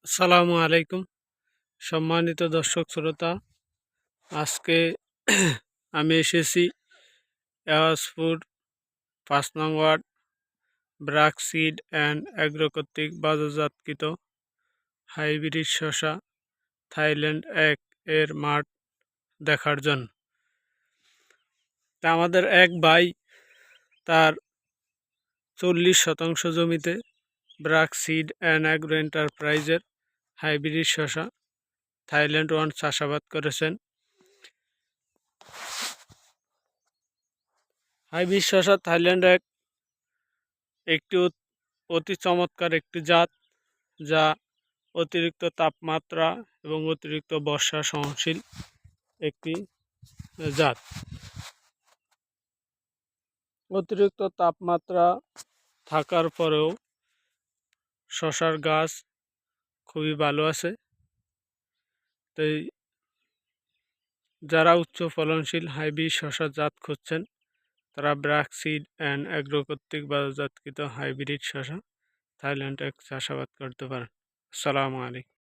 আসসালামু আলাইকুম সম্মানিত দর্শক শ্রোতা। আজকে আমি এসেছি এওয়াজপুর ৫ নং ward BRAC seed and agro কর্তৃক বাজারজাতকৃত হাইব্রিড শসা থাইল্যান্ড ১ এর মাঠ দেখার জন্য। তা আমাদের এক ভাই তার ৪০ শতাংশ জমিতে ব্রাক সিড অ্যান্ড অ্যাগ্রো এন্টারপ্রাইজের হাইব্রিড শসা থাইল্যান্ড ১ চাষাবাদ করেছেন। হাইব্রিড শসা থাইল্যান্ড ১ একটি অতি চমৎকার একটি জাত, যা অতিরিক্ত তাপমাত্রা এবং অতিরিক্ত বর্ষা সহনশীল একটি জাত। অতিরিক্ত তাপমাত্রা থাকার পরেও শসার গাছ খুবই ভালো আছে। তাই যারা উচ্চ ফলনশীল হাইব্রিড শসা জাত খুঁজছেন, তারা ব্রাক সিড অ্যান্ড অ্যাগ্রো কর্তৃক বাজারজাতকৃত হাইব্রিড শসা থাইল্যান্ড ১ চাষাবাদ করতে পারেন। আসসালামু আলাইকুম।